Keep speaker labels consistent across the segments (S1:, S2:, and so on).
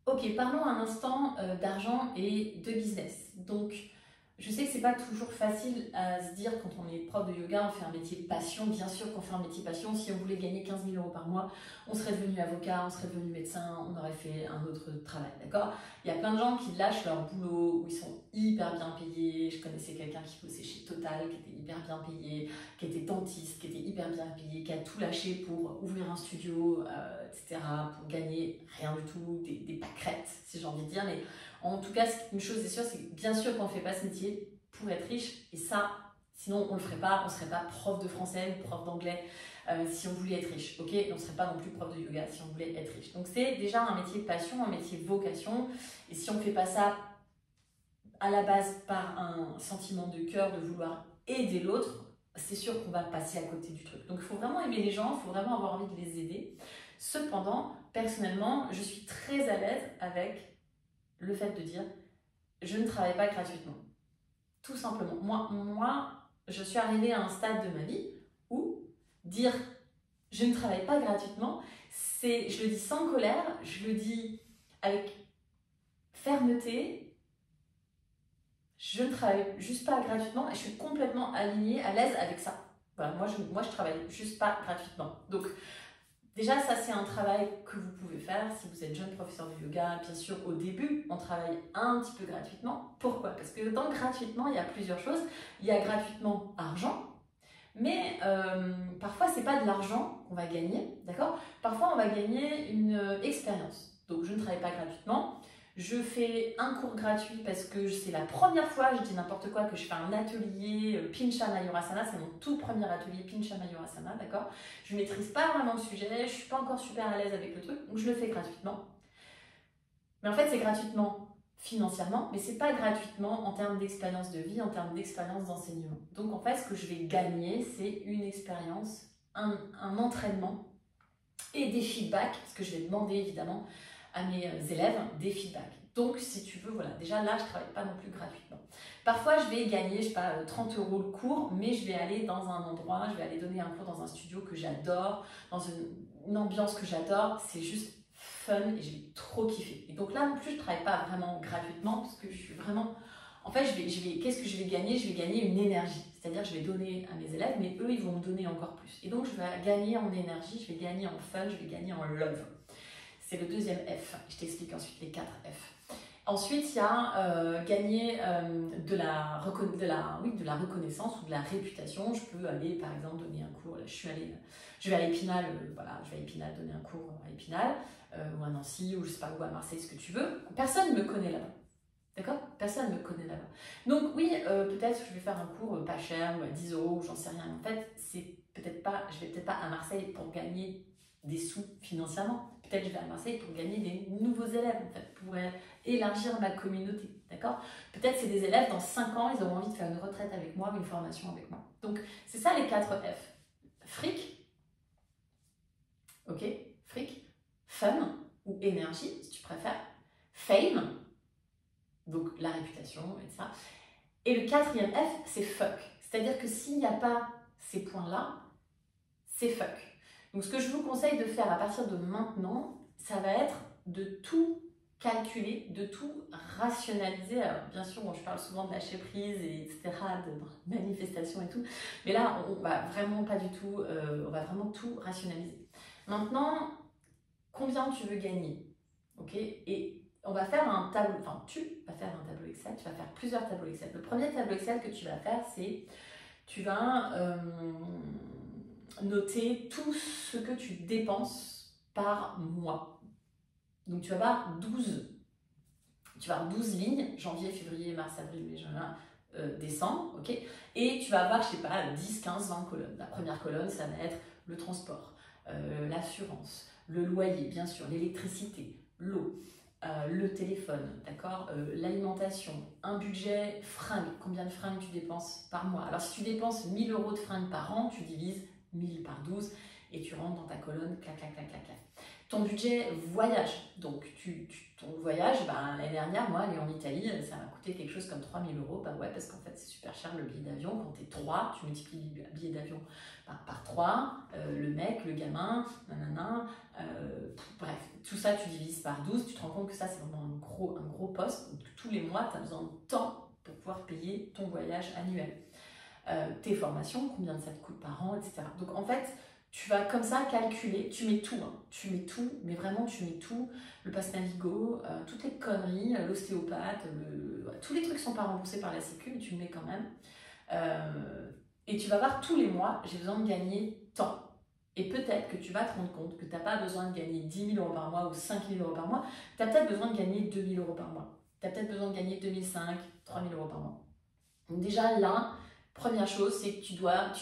S1: Ok, parlons un instant d'argent et de business. Donc, je sais que c'est pas toujours facile à se dire quand on est prof de yoga, on fait un métier passion. Bien sûr qu'on fait un métier passion. Si on voulait gagner 15 000 euros par mois, on serait devenu avocat, on serait devenu médecin, on aurait fait un autre travail, d'accord? Il y a plein de gens qui lâchent leur boulot, où ils sont hyper bien payés. Je connaissais quelqu'un qui bossait chez Total, qui était hyper bien payé, qui était dentiste, qui était hyper bien payé, qui a tout lâché pour ouvrir un studio, etc., pour gagner rien du tout, des pâquerettes, si j'ai envie de dire. Mais en tout cas, une chose est sûre, c'est que bien sûr qu'on ne fait pas ce métier pour être riche, et ça, sinon on ne le ferait pas, on ne serait pas prof de français ou prof d'anglais si on voulait être riche, ok? On ne serait pas non plus prof de yoga si on voulait être riche. Donc c'est déjà un métier passion, un métier vocation, et si on ne fait pas ça à la base par un sentiment de cœur de vouloir aider l'autre, c'est sûr qu'on va passer à côté du truc. Donc il faut vraiment aimer les gens, il faut vraiment avoir envie de les aider. Cependant, personnellement, je suis très à l'aise avec le fait de dire je ne travaille pas gratuitement. Tout simplement. Moi, je suis arrivée à un stade de ma vie où dire je ne travaille pas gratuitement, je le dis sans colère, je le dis avec fermeté, je ne travaille juste pas gratuitement et je suis complètement alignée, à l'aise avec ça. Voilà, moi, je travaille juste pas gratuitement. Donc, déjà, ça, c'est un travail que vous pouvez faire si vous êtes jeune professeur de yoga. Bien sûr, au début, on travaille un petit peu gratuitement. Pourquoi? Parce que dans gratuitement, il y a plusieurs choses. Il y a gratuitement argent, mais parfois, c'est pas de l'argent qu'on va gagner, d'accord? Parfois, on va gagner une expérience. Donc, je ne travaille pas gratuitement. Je fais un cours gratuit parce que c'est la première fois, je dis n'importe quoi, que je fais un atelier Pincha Mayurasana. C'est mon tout premier atelier Pincha Mayurasana, d'accord? Je ne maîtrise pas vraiment le sujet, je ne suis pas encore super à l'aise avec le truc, donc je le fais gratuitement. Mais en fait, c'est gratuitement financièrement, mais c'est pas gratuitement en termes d'expérience de vie, en termes d'expérience d'enseignement. Donc en fait, ce que je vais gagner, c'est une expérience, un entraînement et des feedbacks, parce que je vais demander évidemment à mes élèves des feedbacks. Donc, si tu veux, voilà, déjà là, je ne travaille pas non plus gratuitement. Parfois, je vais gagner, je sais pas, 30 euros le cours, mais je vais aller dans un endroit, je vais aller donner un cours dans un studio que j'adore, dans une ambiance que j'adore. C'est juste fun et j'ai trop kiffé. Et donc là, non plus, je ne travaille pas vraiment gratuitement parce que je suis vraiment... En fait, qu'est-ce que je vais gagner? Je vais gagner une énergie. C'est-à-dire, je vais donner à mes élèves, mais eux, ils vont me donner encore plus. Et donc, je vais gagner en énergie, je vais gagner en fun, je vais gagner en love. C'est le deuxième F. Je t'explique ensuite les 4 F. Ensuite, il y a gagner de la reconnaissance ou de la réputation. Je peux aller, par exemple, donner un cours. Là, je vais à Épinal, voilà, je vais à Épinal donner un cours à Épinal, ou à Nancy, ou je sais pas où, à Marseille, ce que tu veux. Personne ne me connaît là-bas. D'accord? Personne ne me connaît là-bas. Donc oui, peut-être que je vais faire un cours pas cher, ou à 10 euros, ou j'en sais rien. En fait, je vais peut-être pas à Marseille pour gagner des sous financièrement. Peut-être que je vais à Marseille pour gagner des nouveaux élèves, en fait, pour élargir ma communauté. D'accord? Peut-être c'est des élèves, dans 5 ans, ils auront envie de faire une retraite avec moi, une formation avec moi. Donc, c'est ça les 4 F. Fric, ok? Fric, fun, ou énergie, si tu préfères. Fame, donc la réputation et ça. Et le 4e F, c'est fuck. C'est-à-dire que s'il n'y a pas ces points-là, c'est fuck. Donc ce que je vous conseille de faire à partir de maintenant, ça va être de tout calculer, de tout rationaliser. Alors bien sûr, bon, je parle souvent de lâcher prise, et etc., de manifestation et tout, mais là, on va vraiment pas du tout, on va vraiment tout rationaliser. Maintenant, combien tu veux gagner, ok? Et on va faire un tableau, enfin tu vas faire un tableau Excel, tu vas faire plusieurs tableaux Excel. Le premier tableau Excel que tu vas faire, c'est tu vas noter tout ce que tu dépenses par mois. Donc tu vas avoir 12 lignes, janvier, février, mars, avril, mai, juin, décembre, ok? Et tu vas avoir, je sais pas, 10, 15, 20 colonnes. La première colonne, ça va être le transport, l'assurance, le loyer, bien sûr, l'électricité, l'eau, le téléphone, d'accord, l'alimentation, un budget fringues, combien de fringues tu dépenses par mois. Alors si tu dépenses 1 000 euros de fringues par an, tu divises 1000 par 12 et tu rentres dans ta colonne, clac, clac, clac, clac, clac. Ton budget voyage, donc ton voyage, ben, l'année dernière, moi, aller en Italie, ça m'a coûté quelque chose comme 3000 euros. Bah ouais, parce qu'en fait, c'est super cher le billet d'avion. Quand tu es 3, tu multiplies le billet d'avion par 3, le mec, le gamin, nanana, bref, tout ça, tu divises par 12. Tu te rends compte que ça, c'est vraiment un gros poste. Donc, tous les mois, tu as besoin de temps pour pouvoir payer ton voyage annuel. Tes formations, combien ça te coûte par an, etc. Donc, en fait, tu vas comme ça calculer, tu mets tout, hein, tu mets tout, mais vraiment tu mets tout, le pass Navigo, toutes les conneries, l'ostéopathe, tous les trucs sont pas remboursés par la sécu, mais tu le mets quand même. Et tu vas voir tous les mois, j'ai besoin de gagner tant. Et peut-être que tu vas te rendre compte que tu n'as pas besoin de gagner 10 000 euros par mois ou 5 000 euros par mois, tu as peut-être besoin de gagner 2 000 euros par mois. Tu as peut-être besoin de gagner 2 500, 3 000 euros par mois. Donc déjà là, première chose, c'est que tu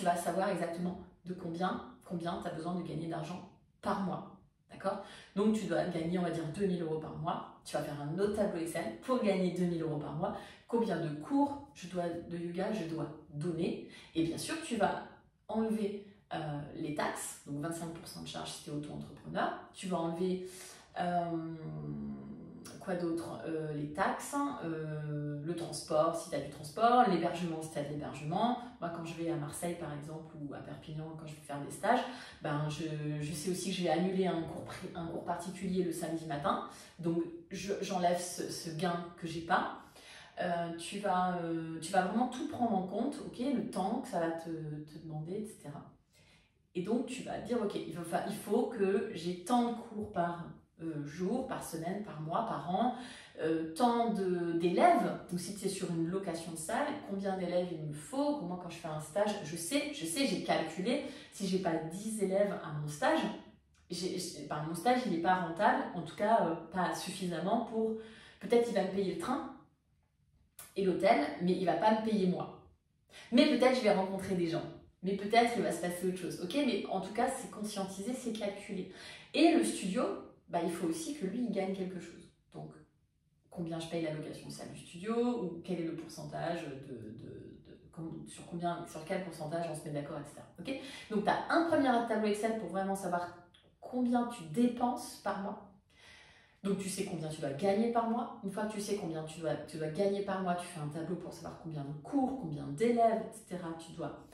S1: vas savoir exactement de combien tu as besoin de gagner d'argent par mois. D'accord? Donc tu dois gagner, on va dire, 2 000 euros par mois. Tu vas faire un autre tableau Excel pour gagner 2 000 euros par mois. Combien de cours de yoga je dois donner? Et bien sûr, tu vas enlever les taxes, donc 25% de charge si tu es auto-entrepreneur. Tu vas enlever quoi d'autre, les taxes, le transport si tu as du transport, l'hébergement si tu as de l'hébergement. Moi, quand je vais à Marseille par exemple ou à Perpignan, quand je vais faire des stages, ben, je sais aussi que je vais annuler un cours particulier le samedi matin. Donc j'enlève ce gain que j'ai pas. Tu vas vraiment tout prendre en compte, okay, le temps que ça va te demander, etc. Et donc tu vas dire, ok, il faut que j'ai tant de cours par jour, par semaine, par mois, par an, tant d'élèves, ou si tu es sur une location de salle, combien d'élèves il me faut, moi quand je fais un stage, je sais, j'ai calculé, si j'ai pas 10 élèves à mon stage, mon stage il n'est pas rentable, en tout cas pas suffisamment pour, peut-être il va me payer le train et l'hôtel, mais il va pas me payer moi. Mais peut-être je vais rencontrer des gens. Mais peut-être il va se passer autre chose. Ok, mais en tout cas, c'est conscientisé, c'est calculé. Et le studio, bah, il faut aussi que lui, il gagne quelque chose. Donc, combien je paye la location de salle du studio, ou quel est le pourcentage sur quel pourcentage on se met d'accord, etc. Okay, donc, tu as un premier tableau Excel pour vraiment savoir combien tu dépenses par mois. Donc, tu sais combien tu dois gagner par mois. Une fois que tu sais combien tu dois gagner par mois, tu fais un tableau pour savoir combien de cours, combien d'élèves, etc. tu dois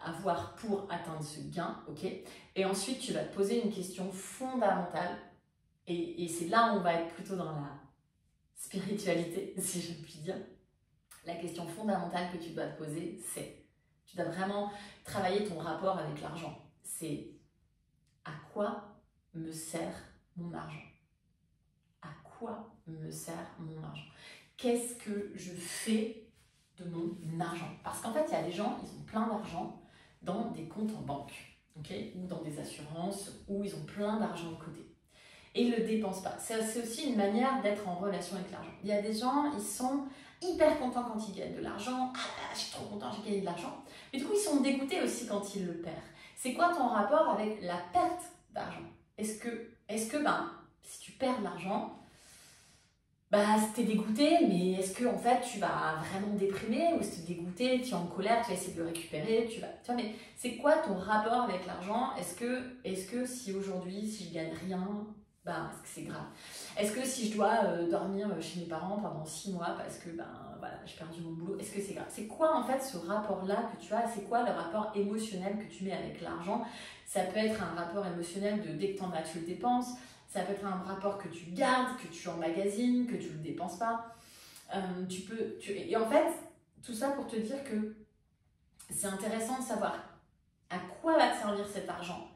S1: avoir pour atteindre ce gain, ok? Et ensuite, tu vas te poser une question fondamentale, et c'est là où on va être plutôt dans la spiritualité, si je puis dire. La question fondamentale que tu dois te poser, c'est, tu dois vraiment travailler ton rapport avec l'argent. C'est, à quoi me sert mon argent? À quoi me sert mon argent? Qu'est-ce que je fais de mon argent? Parce qu'en fait, il y a des gens, ils ont plein d'argent dans des comptes en banque, okay, ou dans des assurances, où ils ont plein d'argent de côté. Et ils ne le dépensent pas. C'est aussi une manière d'être en relation avec l'argent. Il y a des gens, ils sont hyper contents quand ils gagnent de l'argent. Ah, je suis trop content, j'ai gagné de l'argent. Mais du coup, ils sont dégoûtés aussi quand ils le perdent. C'est quoi ton rapport avec la perte d'argent? Est-ce que si tu perds de l'argent, bah, t'es dégoûté, mais est-ce que en fait tu vas vraiment déprimer, ou si t'es dégoûté, tu es en colère, tu vas essayer de le récupérer, tu vois, mais c'est quoi ton rapport avec l'argent? Est-ce que si aujourd'hui, si je gagne rien, bah, est-ce que c'est grave? Est-ce que si je dois dormir chez mes parents pendant 6 mois parce que voilà, j'ai perdu mon boulot, est-ce que c'est grave? C'est quoi en fait ce rapport-là que tu as? C'est quoi le rapport émotionnel que tu mets avec l'argent? Ça peut être un rapport émotionnel de dès que t'en as, tu le dépenses. Ça peut être un rapport que tu gardes, que tu emmagasines, que tu ne le dépenses pas. Et en fait, tout ça pour te dire que c'est intéressant de savoir à quoi va te servir cet argent.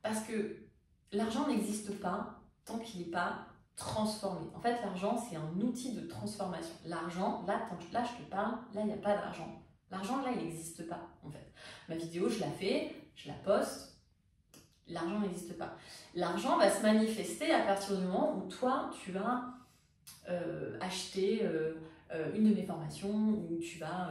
S1: Parce que l'argent n'existe pas tant qu'il n'est pas transformé. En fait, l'argent, c'est un outil de transformation. L'argent, là, je te parle, là, il n'y a pas d'argent. L'argent, là, il n'existe pas, en fait. Ma vidéo, je la fais, je la poste. L'argent n'existe pas. L'argent va se manifester à partir du moment où toi, tu vas acheter une de mes formations, ou tu vas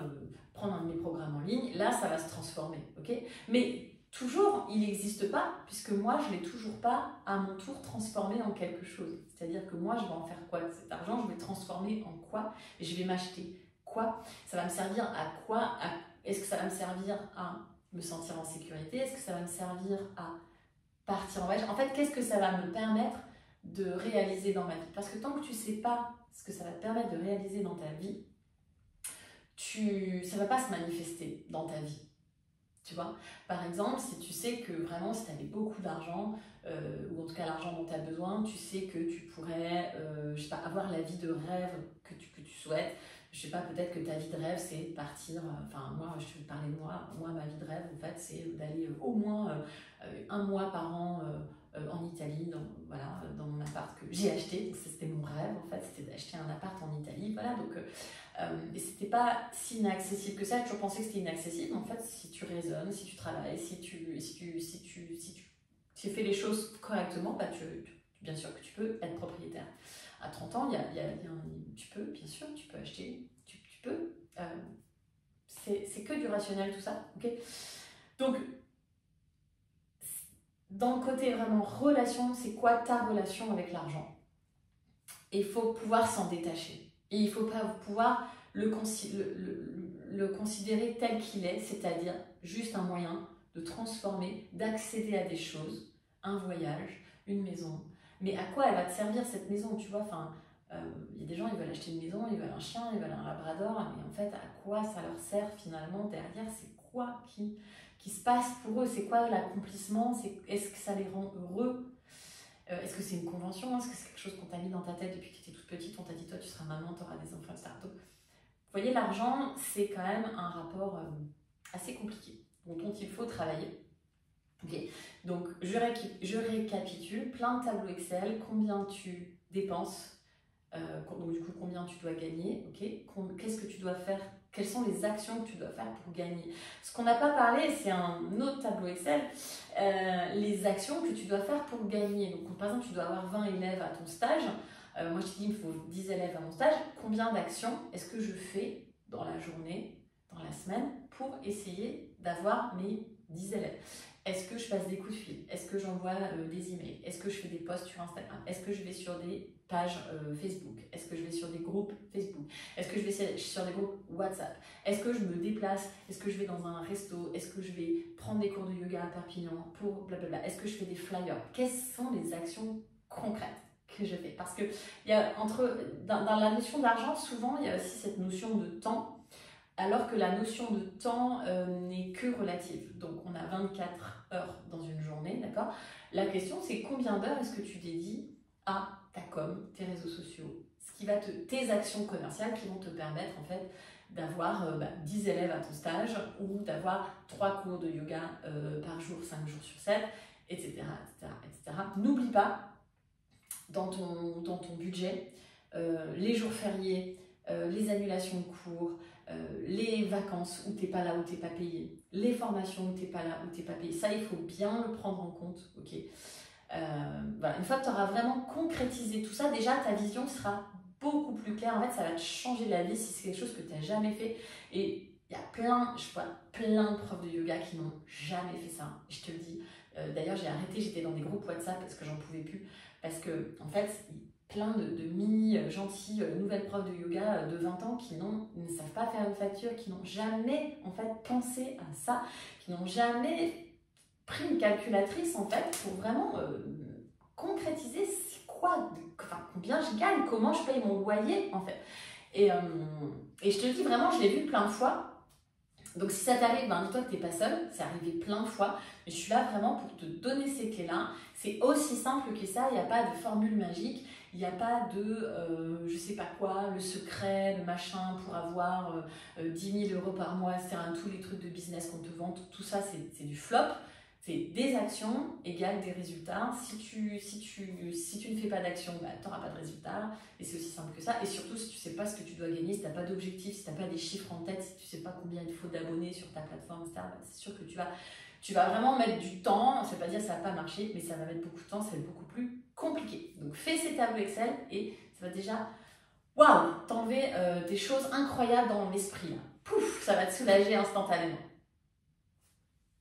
S1: prendre un de mes programmes en ligne. Là, ça va se transformer. Okay, mais toujours, il n'existe pas, puisque moi, je ne l'ai toujours pas, à mon tour, transformé en quelque chose. C'est-à-dire que moi, je vais en faire quoi de cet argent? Je vais le transformer en quoi? Et je vais m'acheter quoi? Ça va me servir à quoi? Est-ce que ça va me servir à me sentir en sécurité? Est-ce que ça va me servir à partir en voyage? En fait, qu'est-ce que ça va me permettre de réaliser dans ma vie. Parce que tant que tu ne sais pas ce que ça va te permettre de réaliser dans ta vie, ça ne va pas se manifester dans ta vie. Tu vois, par exemple, si tu sais que vraiment, si tu avais beaucoup d'argent, ou en tout cas l'argent dont tu as besoin, tu sais que tu pourrais, je sais pas, avoir la vie de rêve que tu souhaites. Je sais pas, peut-être que ta vie de rêve, c'est partir, enfin moi, je vais te parler de moi, ma vie de rêve, en fait, c'est d'aller au moins 1 mois par an en Italie, voilà, dans mon appart que j'ai acheté. Donc c'était mon rêve, en fait, c'était d'acheter un appart en Italie, voilà, donc... et c'était pas si inaccessible que ça. J'ai toujours pensé que c'était inaccessible. En fait, si tu raisonnes, si tu travailles, si tu fais les choses correctement, bah bien sûr que tu peux être propriétaire. À 30 ans, tu peux, bien sûr, tu peux acheter, tu peux. C'est que du rationnel tout ça, ok? Donc, dans le côté vraiment relation, c'est quoi ta relation avec l'argent? Et il faut pouvoir s'en détacher. Et il ne faut pas pouvoir le considérer tel qu'il est, c'est-à-dire juste un moyen de transformer, d'accéder à des choses, un voyage, une maison. Mais à quoi elle va te servir cette maison, tu vois? Enfin, y a des gens, ils veulent acheter une maison, ils veulent un chien, ils veulent un labrador, mais en fait, à quoi ça leur sert finalement derrière? C'est quoi qui se passe pour eux? C'est quoi l'accomplissement? Est-ce que ça les rend heureux? Est-ce que c'est une convention? Est-ce que c'est quelque chose qu'on t'a mis dans ta tête depuis que tu étais toute petite? On t'a dit, toi, tu seras maman, tu auras des enfants, etc. Donc, vous voyez, l'argent, c'est quand même un rapport assez compliqué, dont il faut travailler. Okay. Donc, je récapitule, plein de tableaux Excel, combien tu dépenses, donc du coup, combien tu dois gagner, okay. Qu'est-ce que tu dois faire, quelles sont les actions que tu dois faire pour gagner. Ce qu'on n'a pas parlé, c'est un autre tableau Excel, les actions que tu dois faire pour gagner. Donc, par exemple, tu dois avoir 20 élèves à ton stage. Moi, je te dis, il me faut 10 élèves à mon stage. Combien d'actions est-ce que je fais dans la journée, dans la semaine, pour essayer d'avoir mes 10 élèves? Est-ce que je passe des coups de fil? Est-ce que j'envoie des emails? Est-ce que je fais des posts sur Instagram? Est-ce que je vais sur des pages Facebook? Est-ce que je vais sur des groupes Facebook? Est-ce que je vais sur des groupes WhatsApp? Est-ce que je me déplace? Est-ce que je vais dans un resto? Est-ce que je vais prendre des cours de yoga à Perpignan pour blablabla? Est-ce que je fais des flyers? Quelles sont les actions concrètes que je fais? Parce que dans la notion d'argent, souvent, il y a aussi cette notion de temps, alors que la notion de temps n'est que relative. Donc, on a 24 heures dans une journée, d'accord? La question, c'est combien d'heures est-ce que tu dédies à ta com, tes réseaux sociaux, tes actions commerciales qui vont te permettre, en fait, d'avoir 10 élèves à ton stage ou d'avoir 3 cours de yoga par jour, 5 jours sur 7, etc., etc., etc. N'oublie pas, dans ton budget, les jours fériés, les annulations de cours, les vacances où tu n'es pas là, où tu n'es pas payé, les formations où tu n'es pas là, où tu n'es pas payé. Ça, il faut bien le prendre en compte. Okay. Voilà. Une fois que tu auras vraiment concrétisé tout ça, déjà, ta vision sera beaucoup plus claire. En fait, ça va te changer la vie si c'est quelque chose que tu n'as jamais fait. Et je vois plein de profs de yoga qui n'ont jamais fait ça. Je te le dis. D'ailleurs, j'ai arrêté, j'étais dans des groupes WhatsApp parce que j'en pouvais plus. Parce que, en fait, plein de mini gentils nouvelles profs de yoga de 20 ans qui ne savent pas faire une facture, qui n'ont jamais en fait pensé à ça, qui n'ont jamais pris une calculatrice en fait pour vraiment concrétiser c'est quoi, combien je gagne, comment je paye mon loyer en fait. Et je te le dis vraiment, je l'ai vu plein de fois. Donc si ça t'arrive, dis-toi que tu n'es pas seule, c'est arrivé plein de fois. Mais je suis là vraiment pour te donner ces clés-là. C'est aussi simple que ça, il n'y a pas de formule magique. Il n'y a pas de, je sais pas quoi, le secret, le machin pour avoir 10 000 euros par mois, c'est tous les trucs de business qu'on te vend, tout ça c'est du flop. C'est des actions égale des résultats. Si tu ne fais pas d'action, tu n'auras pas de résultats. Et c'est aussi simple que ça. Et surtout, si tu ne sais pas ce que tu dois gagner, si tu n'as pas d'objectif, si tu n'as pas des chiffres en tête, si tu ne sais pas combien il faut d'abonnés sur ta plateforme, etc., c'est sûr que tu vas vraiment mettre du temps. Ça ne veut pas dire que ça ne va pas marcher, mais ça va mettre beaucoup de temps, ça va être beaucoup plus compliqué. Donc fais ces tableaux Excel et ça va déjà t'enlever des choses incroyables dans l'esprit. Pouf, ça va te soulager instantanément.